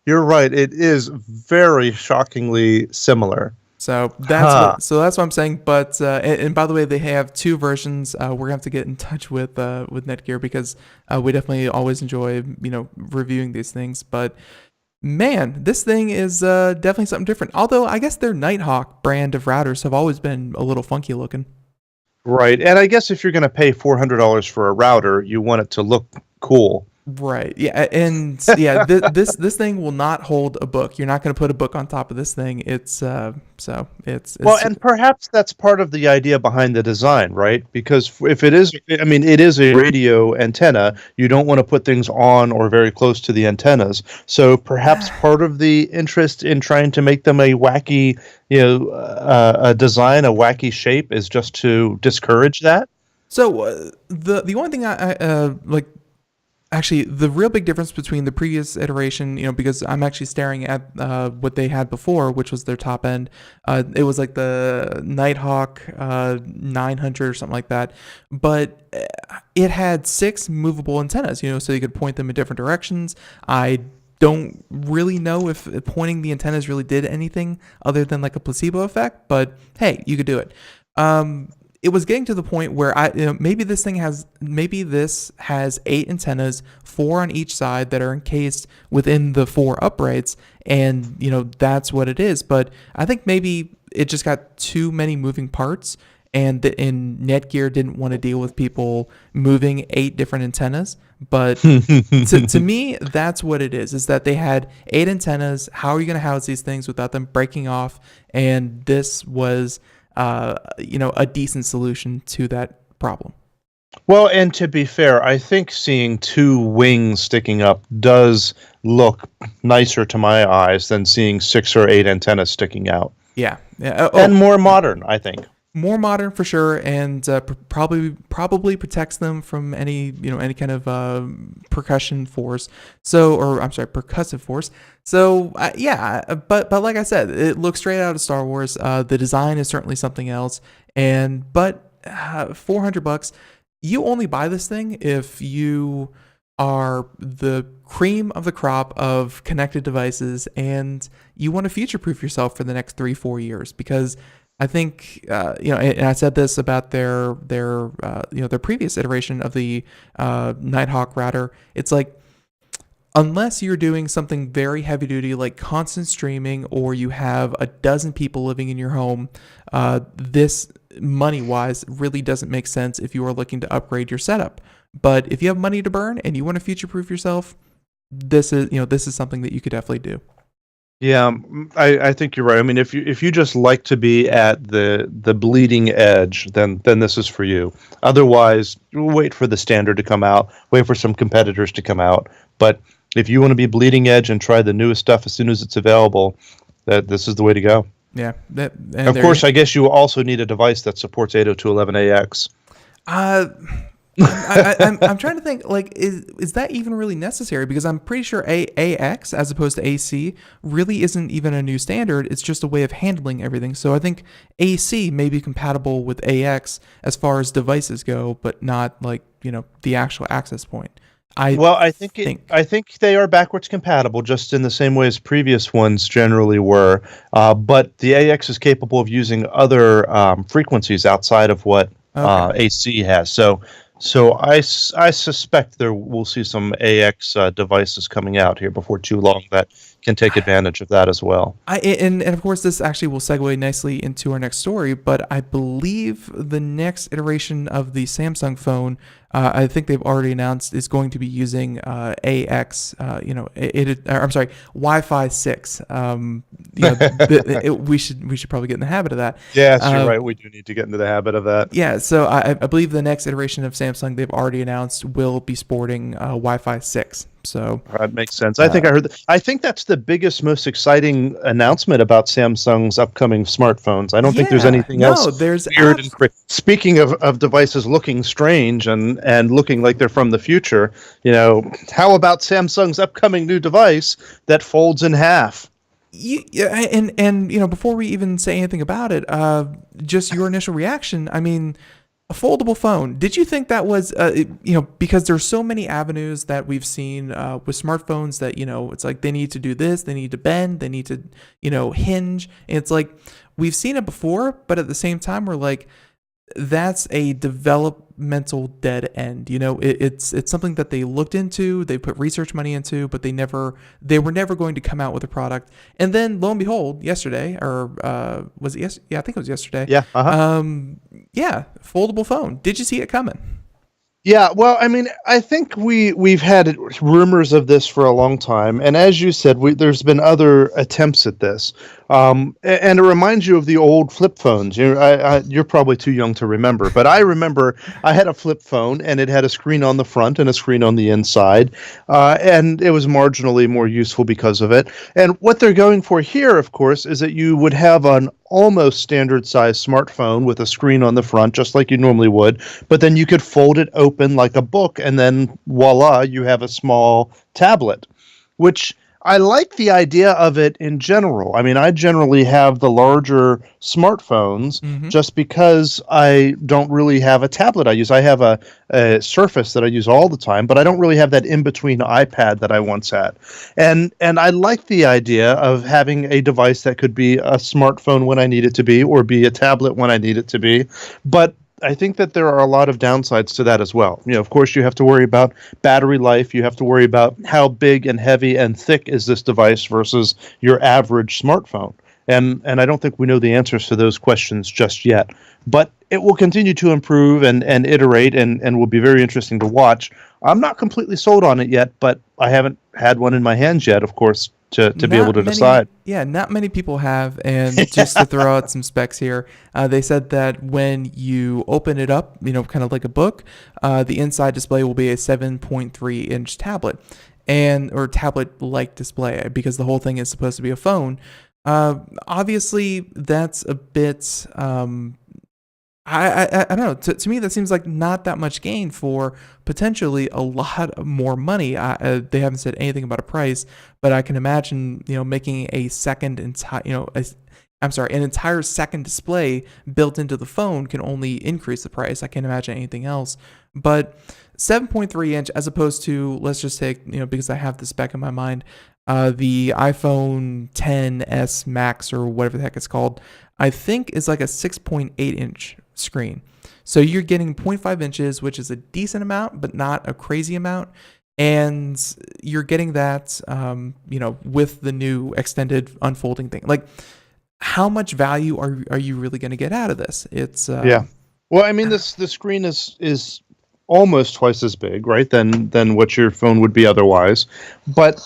you're right. It is very shockingly similar. So that's what I'm saying. But and by the way, they have 2 versions. We're gonna have to get in touch with Netgear because we definitely always enjoy reviewing these things. But man, this thing is definitely something different. Although I guess their Nighthawk brand of routers have always been a little funky looking. Right, and I guess if you're going to pay $400 for a router, you want it to look cool. Right. Yeah. And yeah, this thing will not hold a book. You're not going to put a book on top of this thing. It's well, and perhaps that's part of the idea behind the design, right? Because if it is, it is a radio antenna. You don't want to put things on or very close to the antennas. So perhaps part of the interest in trying to make them a wacky, a design, a wacky shape, is just to discourage that. So the only thing I like. Actually, the real big difference between the previous iteration, because I'm actually staring at what they had before, which was their top end. It was like the Nighthawk 900 or something like that. But it had 6 movable antennas, so you could point them in different directions. I don't really know if pointing the antennas really did anything other than like a placebo effect, but hey, you could do it. It was getting to the point where maybe this has 8 antennas, 4 on each side that are encased within the 4 uprights, and that's what it is. But I think maybe it just got too many moving parts, and Netgear didn't want to deal with people moving 8 different antennas. But to me, that's what it is that they had 8 antennas. How are you going to house these things without them breaking off? And this was a decent solution to that problem. Well, and to be fair, I think seeing two wings sticking up does look nicer to my eyes than seeing 6 or 8 antennas sticking out. Yeah. Yeah. And more modern, I think. More modern for sure, and probably protects them from any kind of percussion force. So, or I'm sorry, percussive force. So yeah, but like I said, it looks straight out of Star Wars. The design is certainly something else, but $400. You only buy this thing if you are the cream of the crop of connected devices and you want to future proof yourself for the next 3-4 years, because I think and I said this about their previous iteration of the Nighthawk router. It's like, unless you're doing something very heavy duty like constant streaming, or you have a dozen people living in your home, this money wise really doesn't make sense if you are looking to upgrade your setup. But if you have money to burn and you want to future proof yourself, this is something that you could definitely do. Yeah, I think you're right. I mean, if you just like to be at the bleeding edge, then this is for you. Otherwise, wait for the standard to come out, wait for some competitors to come out. But if you want to be bleeding edge and try the newest stuff as soon as it's available, this is the way to go. Yeah. Of course, I guess you also need a device that supports 802.11ax. I'm trying to think, like, is that even really necessary? Because I'm pretty sure AX as opposed to AC really isn't even a new standard. It's just a way of handling everything. So I think AC may be compatible with AX as far as devices go, but not like, the actual access point. I think they are backwards compatible, just in the same way as previous ones generally were. But the AX is capable of using other frequencies outside of what AC has. So I suspect we'll see some AX devices coming out here before too long that can take advantage of that as well. And of course, this actually will segue nicely into our next story, but I believe the next iteration of the Samsung phone, I think they've already announced, is going to be using AX, Wi-Fi 6. We should probably get in the habit of that. Yes, you're right. We do need to get into the habit of that. Yeah, so I believe the next iteration of Samsung they've already announced will be sporting Wi-Fi 6. So that makes sense. I think I heard I think that's the biggest, most exciting announcement about Samsung's upcoming smartphones. I don't think there's anything else there's weird and crazy. Speaking of devices looking strange and looking like they're from the future, how about Samsung's upcoming new device that folds in half? And before we even say anything about it, just your initial reaction. I mean, a foldable phone. Did you think that was, because there's so many avenues that we've seen with smartphones that, it's like they need to do this, they need to bend, they need to, hinge. And it's like, we've seen it before, but at the same time, we're like, that's a developmental dead end. It's something that they looked into, they put research money into, but they were never going to come out with a product. And then lo and behold, yesterday, or was it yesterday? Yeah, I think it was yesterday. Yeah. Foldable phone. Did you see it coming? Yeah, well, I mean, I think we've had rumors of this for a long time, and as you said, there's been other attempts at this, and it reminds you of the old flip phones. You're probably too young to remember, but I remember I had a flip phone, and it had a screen on the front and a screen on the inside, and it was marginally more useful because of it. And what they're going for here, of course, is that you would have an almost standard size smartphone with a screen on the front, just like you normally would, but then you could fold it open like a book, and then voila, you have a small tablet, which I like the idea of it in general. I mean, I generally have the larger smartphones just because I don't really have a tablet I use. I have a Surface that I use all the time, but I don't really have that in-between iPad that I once had. And I like the idea of having a device that could be a smartphone when I need it to be, or be a tablet when I need it to be. But I think that there are a lot of downsides to that as well. Of course, you have to worry about battery life. You have to worry about how big and heavy and thick is this device versus your average smartphone. And I don't think we know the answers to those questions just yet. But it will continue to improve and iterate and will be very interesting to watch. I'm not completely sold on it yet, but I haven't had one in my hands yet, of course, to be able to decide. Yeah, not many people have. And just to throw out some specs here, they said that when you open it up, kind of like a book, the inside display will be a 7.3-inch tablet or tablet-like display, because the whole thing is supposed to be a phone. Obviously, that's a bit. I don't know. To me, that seems like not that much gain for potentially a lot more money. They haven't said anything about a price, but I can imagine, making an entire second display built into the phone can only increase the price. I can't imagine anything else. But 7.3 inch, as opposed to, let's just take, because I have the spec in my mind, the iPhone XS Max or whatever the heck it's called, I think is like a 6.8 inch screen. So you're getting 0.5 inches, which is a decent amount, but not a crazy amount. And you're getting that, with the new extended unfolding thing. Like, how much value are you really going to get out of this? It's yeah. Well, I mean, the screen is almost twice as big, right, than what your phone would be otherwise. But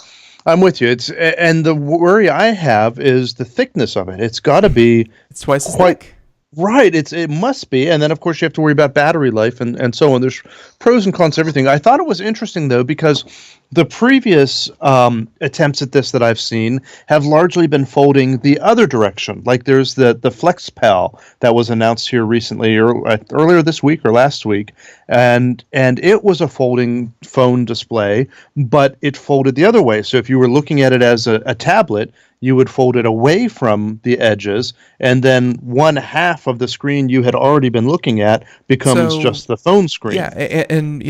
I'm with you. And the worry I have is the thickness of it. It's got to be twice as thick. Right. It must be. And then, of course, you have to worry about battery life and so on. There's pros and cons to everything. I thought it was interesting, though, because the previous attempts at this that I've seen have largely been folding the other direction. Like there's the FlexPal that was announced here recently, or earlier this week or last week. And it was a folding phone display, but it folded the other way. So if you were looking at it as a tablet, you would fold it away from the edges, and then one half of the screen you had already been looking at becomes just the phone screen. Yeah, and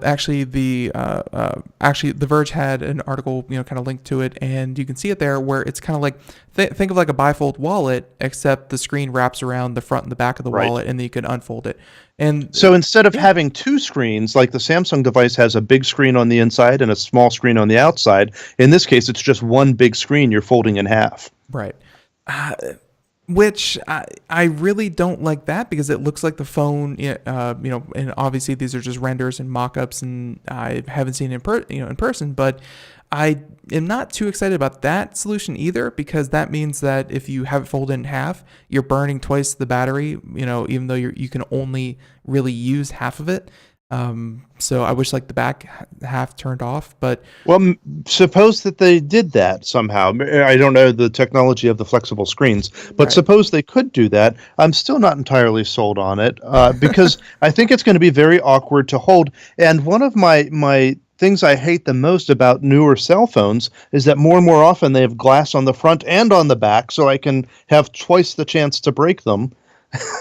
actually the Verge had an article, kind of linked to it, and you can see it there where it's kind of like think of like a bifold wallet, except the screen wraps around the front and the back of the wallet, and then you can unfold it. And so instead of having two screens, like the Samsung device has a big screen on the inside and a small screen on the outside, in this case, it's just one big screen you're folding in half. Right. Which I really don't like that, because it looks like the phone, and obviously these are just renders and mock-ups, and I haven't seen it in person, but I am not too excited about that solution either, because that means that if you have it folded in half, you're burning twice the battery, even though you can only really use half of it. So I wish like the back half turned off, but suppose that they did that somehow. I don't know the technology of the flexible screens, but suppose they could do that. I'm still not entirely sold on it, because I think it's going to be very awkward to hold. And one of my things I hate the most about newer cell phones is that more and more often they have glass on the front and on the back, so I can have twice the chance to break them.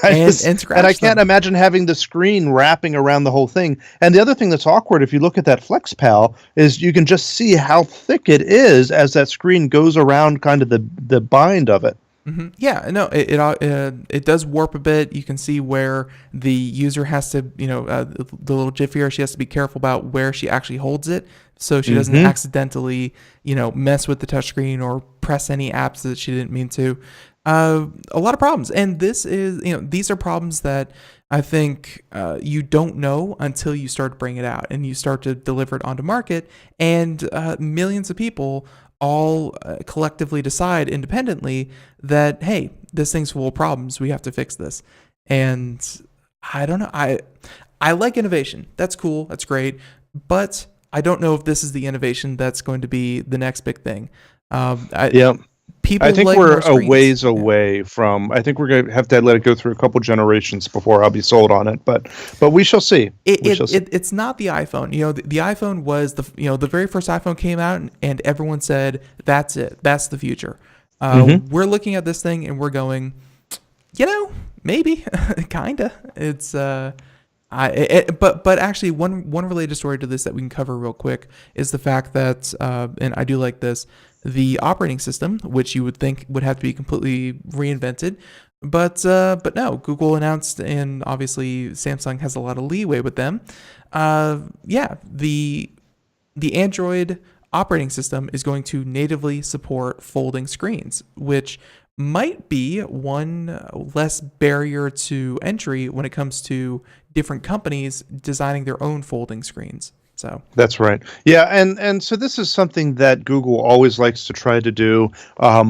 And I can't imagine having the screen wrapping around the whole thing. And the other thing that's awkward, if you look at that FlexPal, is you can just see how thick it is as that screen goes around kind of the bind of it. Mm-hmm. Yeah, no, it does warp a bit. You can see where the user has to, the little GIF here, she has to be careful about where she actually holds it, so she doesn't accidentally, mess with the touchscreen or press any apps that she didn't mean to. A lot of problems, and this is, these are problems that I think you don't know until you start to bring it out and you start to deliver it onto market, and millions of people all collectively decide independently that, hey, this thing's full of problems, we have to fix this. And I don't know, I like innovation. That's cool, that's great, but I don't know if this is the innovation that's going to be the next big thing. I think we're a ways away from. I think we're going to have to let it go through a couple generations before I'll be sold on it. But we shall see. It's not the iPhone. The iPhone was the very first iPhone came out, and everyone said that's it. That's the future. We're looking at this thing and we're going, maybe, kinda. It's but actually one related story to this that we can cover real quick is the fact that, and I do like this, the operating system, which you would think would have to be completely reinvented, but no, Google announced, and obviously Samsung has a lot of leeway with them. The Android operating system is going to natively support folding screens, which might be one less barrier to entry when it comes to different companies designing their own folding screens. So That's right. Yeah, and so this is something that Google always likes to try to do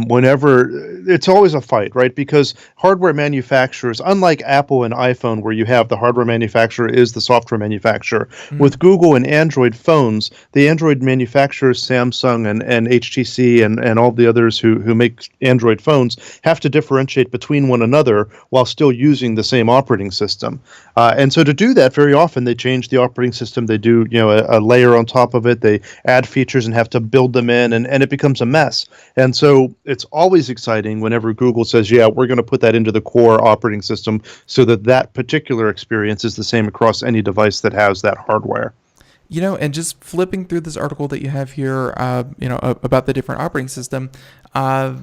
whenever it's always a fight, right? Because hardware manufacturers, unlike Apple and iPhone, where you have the hardware manufacturer is the software manufacturer, with Google and Android phones, the Android manufacturers, Samsung and HTC and all the others who make Android phones, have to differentiate between one another while still using the same operating system. And so to do that, very often they change the operating system. They do, a layer on top of it. They add features and have to build them in, and it becomes a mess. And so it's always exciting whenever Google says, yeah, we're going to put that into the core operating system so that that particular experience is the same across any device that has that hardware. And just flipping through this article that you have here, about the different operating system. I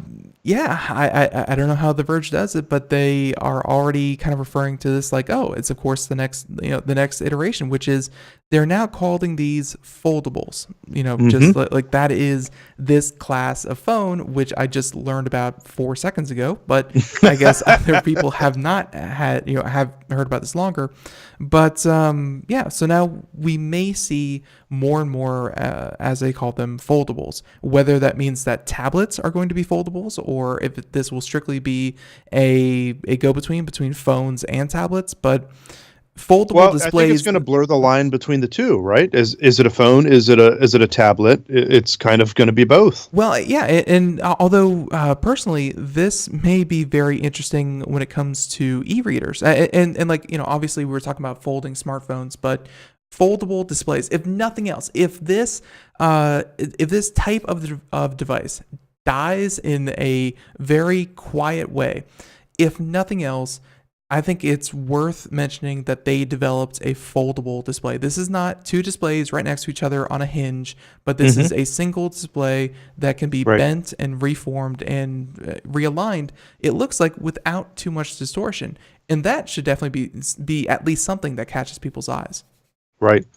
don't know how The Verge does it, but they are already kind of referring to this like, oh, it's of course the next iteration, which is they're now calling these foldables. Just like that is this class of phone, which I just learned about 4 seconds ago, but I guess other people have not have heard about this longer. But so now we may see more and more, as they call them, foldables. Whether that means that tablets are going to be foldables, or if this will strictly be a go-between phones and tablets. But foldable displays. I think it's going to blur the line between the two, right? Is it a phone? Is it a tablet? It's kind of going to be both. Well, yeah, and although personally, this may be very interesting when it comes to e-readers, and obviously we were talking about folding smartphones, but foldable displays. If nothing else, if this type of device dies in a very quiet way, if nothing else, I think it's worth mentioning that they developed a foldable display. This is not two displays right next to each other on a hinge, but this is a single display that can be bent and reformed and realigned, it looks like, without too much distortion. And that should definitely be at least something that catches people's eyes. Right.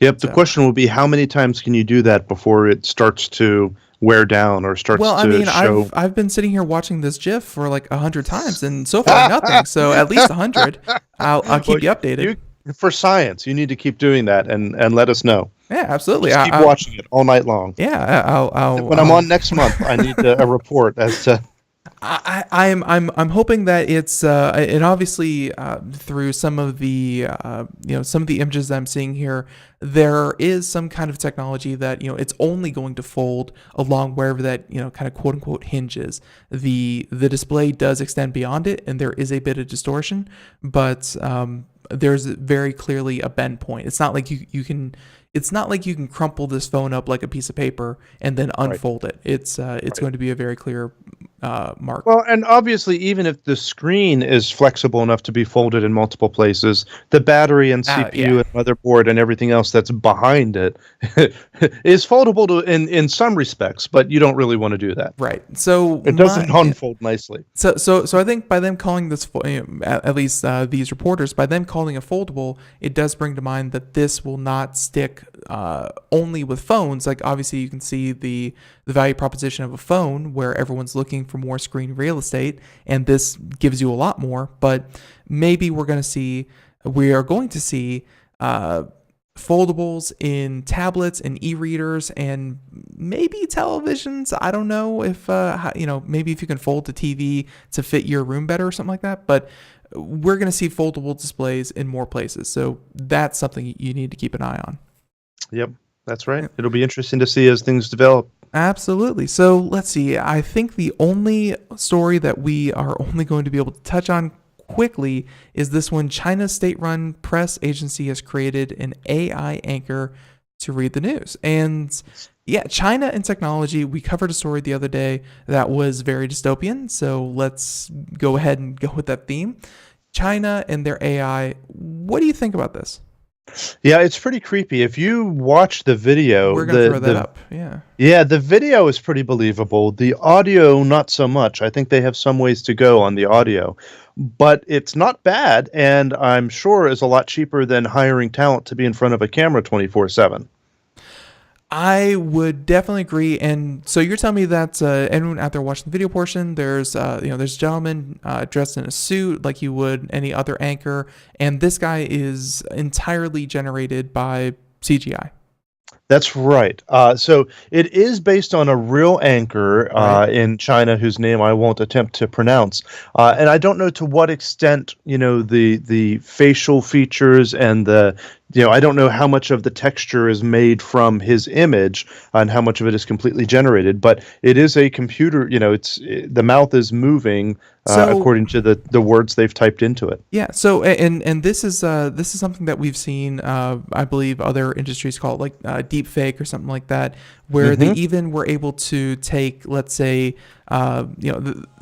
Yep. The question will be, how many times can you do that before it starts to wear down or starts to show? I've been sitting here watching this GIF for like 100 times, and so far nothing. So at least 100. I'll keep you updated. For science, you need to keep doing that and let us know. Yeah, absolutely. Just keep watching it all night long. Yeah, when I'm on next month, I need a report as to. I'm hoping that it's and obviously through some of the images that I'm seeing here, there is some kind of technology that it's only going to fold along wherever that kind of quote unquote hinges. The display does extend beyond it, and there is a bit of distortion, but there's very clearly a bend point. It's not like you can. It's not like you can crumple this phone up like a piece of paper and then unfold it. It's going to be a very clear mark. Well, and obviously, even if the screen is flexible enough to be folded in multiple places, the battery and CPU and motherboard and everything else that's behind it is foldable in some respects, but you don't really want to do that. Right. So it doesn't unfold nicely. So I think by them calling this, at least these reporters, by them calling it foldable, it does bring to mind that this will not stick only with phones. Like obviously you can see the value proposition of a phone where everyone's looking for more screen real estate, and this gives you a lot more. But maybe we are going to see foldables in tablets and e-readers and maybe televisions. I don't know if maybe if you can fold the TV to fit your room better or something like that, but we're going to see foldable displays in more places. So that's something you need to keep an eye on. Yep, that's right. It'll be interesting to see as things develop. Absolutely. So let's see. I think the only story that we are only going to be able to touch on quickly is this one. China's state-run press agency has created an AI anchor to read the news. And yeah, China and technology. We covered a story the other day that was very dystopian. So let's go ahead and go with that theme. China and their AI. What do you think about this? Yeah, it's pretty creepy. If you watch the video, we're gonna throw that up. Yeah, the video is pretty believable. The audio, not so much. I think they have some ways to go on the audio, but it's not bad, and I'm sure is a lot cheaper than hiring talent to be in front of a camera 24/7. I would definitely agree. And so you're telling me that anyone out there watching the video portion, there's there's a gentleman dressed in a suit like you would any other anchor, and this guy is entirely generated by CGI. That's right. So it is based on a real anchor in China whose name I won't attempt to pronounce. And I don't know to what extent, the facial features and I don't know how much of the texture is made from his image and how much of it is completely generated, but it is a computer, the mouth is moving according to the words they've typed into it. Yeah. So and this is something that we've seen. I believe other industries call it like deep fake or something like that, where they even were able to take, let's say,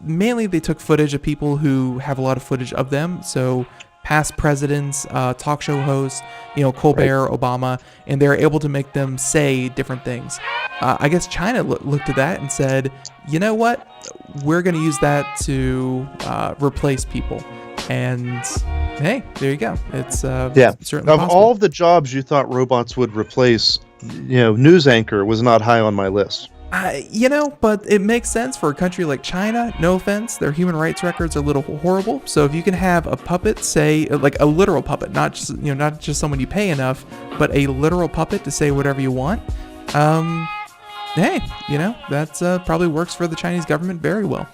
mainly they took footage of people who have a lot of footage of them. So past presidents, talk show hosts, Colbert, Obama, and they're able to make them say different things. I guess China looked at that and said, you know what? We're going to use that to replace people. And hey, there you go. It's certainly of possible. all of the jobs you thought robots would replace, news anchor was not high on my list. But it makes sense for a country like China. No offense, their human rights records are a little horrible. So if you can have a puppet, say like a literal puppet, not just someone you pay enough, but a literal puppet to say whatever you want, hey, that's probably works for the Chinese government very well.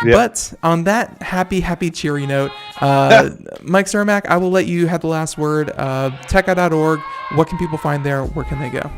Yep. But on that happy, cheery note, Mike Cermak, I will let you have the last word. Techeye.org, what can people find there? Where can they go?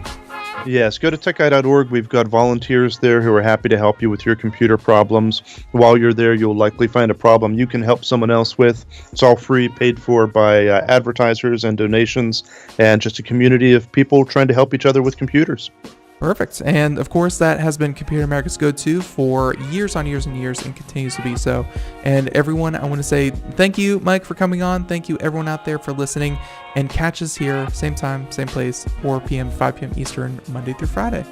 Yes, go to techeye.org. We've got volunteers there who are happy to help you with your computer problems. While you're there, you'll likely find a problem you can help someone else with. It's all free, paid for by advertisers and donations, and just a community of people trying to help each other with computers. Perfect. And of course, that has been Computer America's go-to for years on years and years, and continues to be so. And everyone, I want to say thank you, Mike, for coming on. Thank you, everyone out there, for listening. And catch us here, same time, same place, 4 p.m., 5 p.m. Eastern, Monday through Friday.